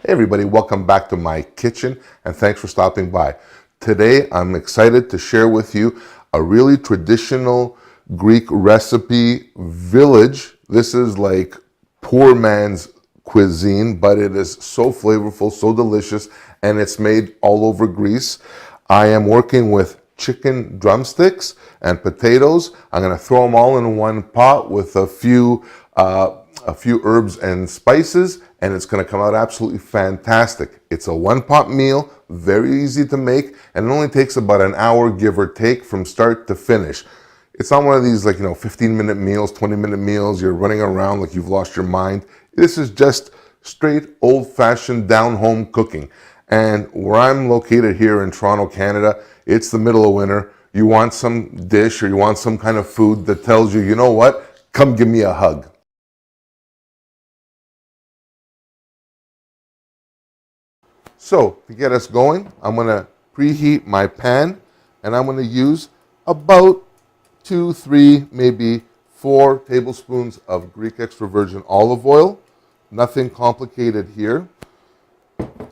Hey everybody, welcome back to my kitchen and thanks for stopping by. Today I'm excited to share with you a really traditional Greek recipe, village. This is like poor man's cuisine, but it is so flavorful, so delicious, and it's made all over Greece. I am working with chicken drumsticks and potatoes. I'm going to throw them all in one pot with a few herbs and spices, and it's going to come out absolutely fantastic. It's a one-pot meal, very easy to make, and it only takes about an hour, give or take, from start to finish. It's not one of these 15-minute meals, 20-minute meals, you're running around like you've lost your mind. This is just straight old-fashioned down-home cooking. And where I'm located here in Toronto, Canada, it's the middle of winter. You want some dish or you want some kind of food that tells you, you know what, come give me a hug. So to get us going, I'm going to preheat my pan, and I'm going to use about 2, 3, maybe 4 tablespoons of Greek extra virgin olive oil. Nothing complicated here.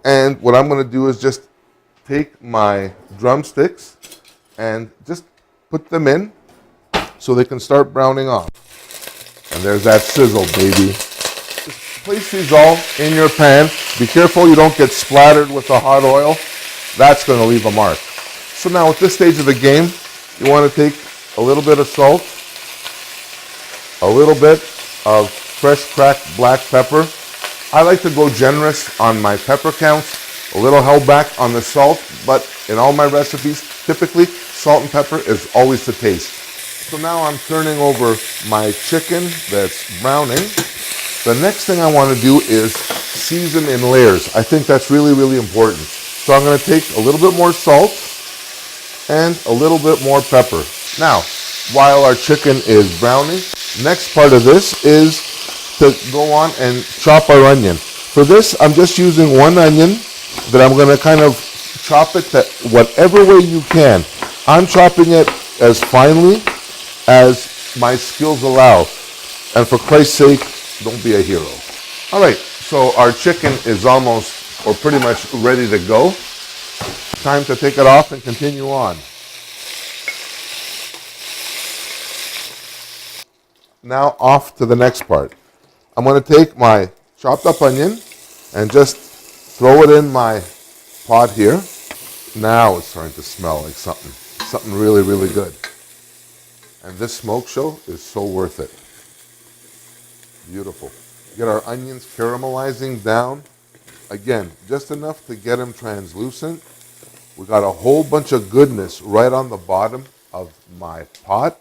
And what I'm going to do is just take my drumsticks and just put them in so they can start browning off. And there's that sizzle, baby. Just place these all in your pan. Be careful you don't get splattered with the hot oil. That's going to leave a mark. So now at this stage of the game, you want to take a little bit of salt, a little bit of fresh cracked black pepper. I like to go generous on my pepper counts, a little held back on the salt, but in all my recipes, typically salt and pepper is always to taste. So now I'm turning over my chicken that's browning. The next thing I want to do is season in layers. I think that's really, really important. So I'm going to take a little bit more salt and a little bit more pepper. Now, while our chicken is browning, next part of this is to go on and chop our onion. For this, I'm just using one onion that I'm going to kind of chop it to whatever way you can. I'm chopping it as finely as my skills allow. And for Christ's sake, don't be a hero. All right, so our chicken is almost or pretty much ready to go. Time to take it off and continue on. Now off to the next part. I'm going to take my chopped up onion and just throw it in my pot here. Now it's starting to smell like something really, really good. And this smoke show is so worth it. Beautiful. Get our onions caramelizing down. Again, just enough to get them translucent. We got a whole bunch of goodness right on the bottom of my pot.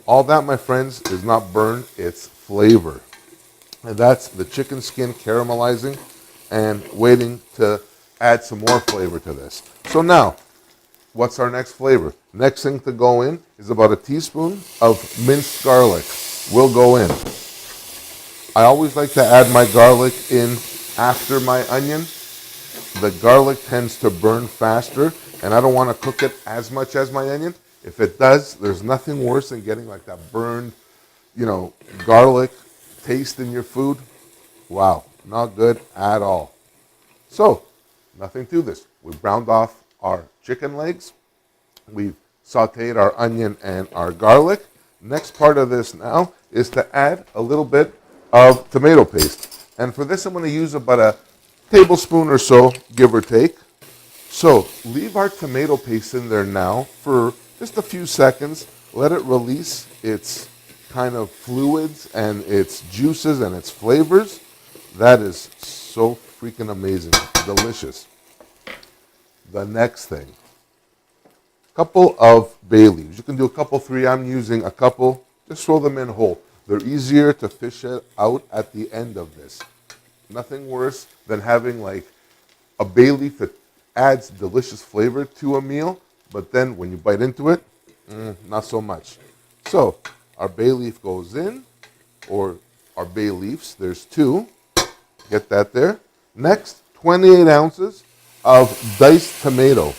All that, my friends, is not burn, it's flavor. And that's the chicken skin caramelizing and waiting to add some more flavor to this. So now, what's our next flavor? Next thing to go in is about a teaspoon of minced garlic. Will go in. I always like to add my garlic in after my onion. The garlic tends to burn faster, and I don't want to cook it as much as my onion. If it does, there's nothing worse than getting like that burned, garlic taste in your food. Wow, not good at all. So, nothing to this. We browned off our chicken legs. We've sauteed our onion and our garlic. Next part of this now is to add a little bit of tomato paste. And for this, I'm going to use about a tablespoon or so, give or take. So, leave our tomato paste in there now for just a few seconds. Let it release its kind of fluids and its juices and its flavors. That is so freaking amazing. Delicious. The next thing. Couple of bay leaves. You can do a couple, 3. I'm using a couple. Just throw them in whole. They're easier to fish it out at the end of this. Nothing worse than having like a bay leaf that adds delicious flavor to a meal, but then when you bite into it, not so much. So our bay leaf goes in, or our bay leaves, there's 2. Get that there. Next, 28 ounces of diced tomato.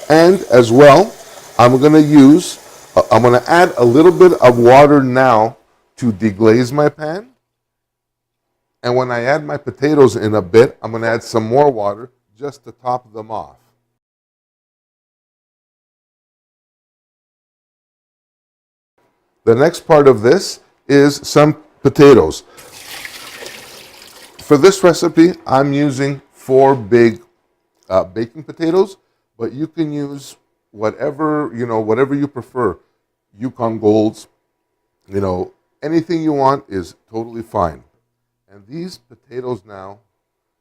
And as well, I'm going to add a little bit of water now to deglaze my pan. And when I add my potatoes in a bit, I'm going to add some more water just to top them off. The next part of this is some potatoes. For this recipe, I'm using 4 big baking potatoes, but you can use whatever you prefer. Yukon Golds, anything you want is totally fine. And these potatoes now,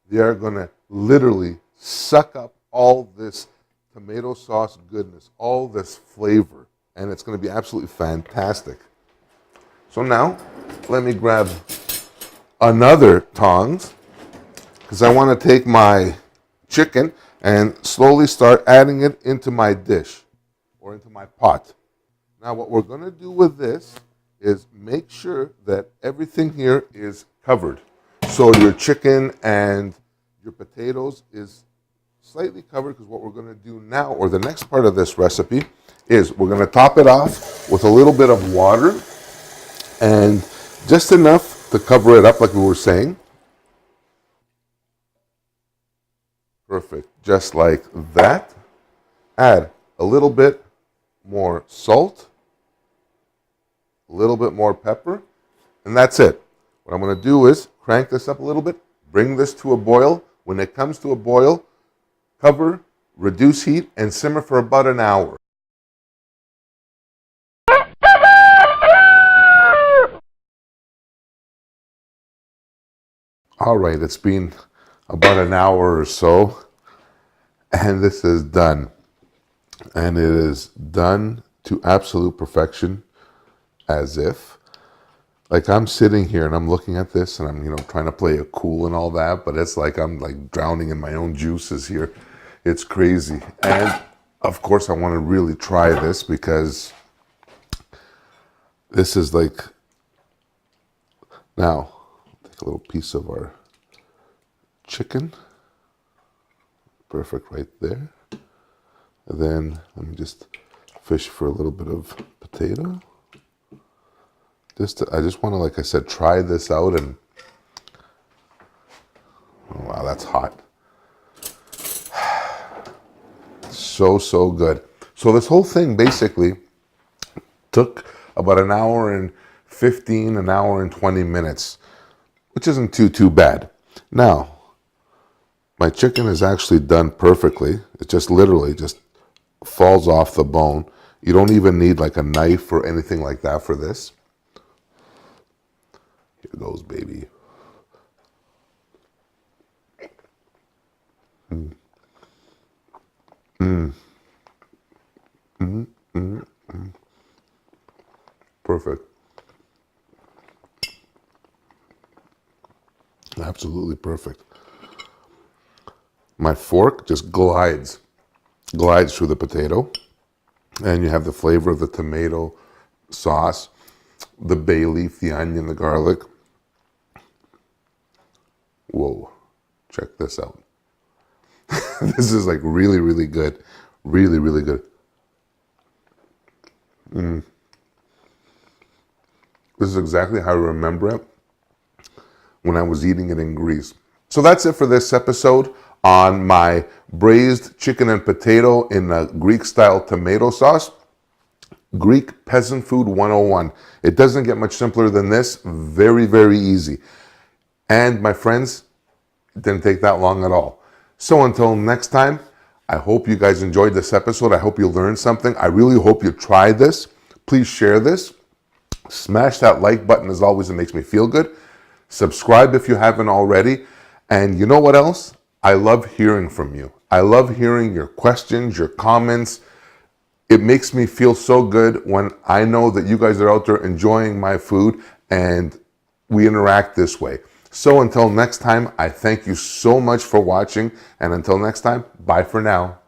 they are going to literally suck up all this tomato sauce goodness, all this flavor, and it's going to be absolutely fantastic. So now, let me grab another tongs, because I want to take my chicken and slowly start adding it into my dish or into my pot. Now what we're going to do with this is make sure that everything here is covered. So your chicken and your potatoes is slightly covered, because what we're going to do now, or the next part of this recipe, is we're going to top it off with a little bit of water and just enough to cover it up like we were saying. Perfect, just like that. Add a little bit more salt, a little bit more pepper, and that's it. What I'm going to do is crank this up a little bit, bring this to a boil. When it comes to a boil, cover, reduce heat, and simmer for about an hour. All right, it's been about an hour or so, and this is done. And it is done to absolute perfection, as if, like, I'm sitting here and I'm looking at this and I'm, trying to play it cool and all that, but it's like I'm like drowning in my own juices here. It's crazy. And of course I want to really try this, because this is like, now, take a little piece of our chicken. Perfect right there. And then let me just fish for a little bit of potato. I just want to, like I said, try this out. And oh, wow, that's hot. So good. So this whole thing basically took about an hour and 15, an hour and 20 minutes, which isn't too bad. Now, my chicken is actually done perfectly. It just literally just falls off the bone. You don't even need like a knife or anything like that for this. Here goes, baby. Perfect. Absolutely perfect. My fork just glides through the potato, and you have the flavor of the tomato sauce, the bay leaf, the onion, the garlic. Whoa, check this out. This is like really good. Really good. This is exactly how I remember it when I was eating it in Greece. So that's it for this episode on my braised chicken and potato in a Greek-style tomato sauce. Greek Peasant Food 101. It doesn't get much simpler than this. Very easy. And my friends, it didn't take that long at all. So until next time, I hope you guys enjoyed this episode. I hope you learned something. I really hope you try this. Please share this. Smash that like button. As always, it makes me feel good. Subscribe if you haven't already. And you know what else? I love hearing from you. I love hearing your questions, your comments. It makes me feel so good when I know that you guys are out there enjoying my food and we interact this way. So until next time, I thank you so much for watching. And until next time, bye for now.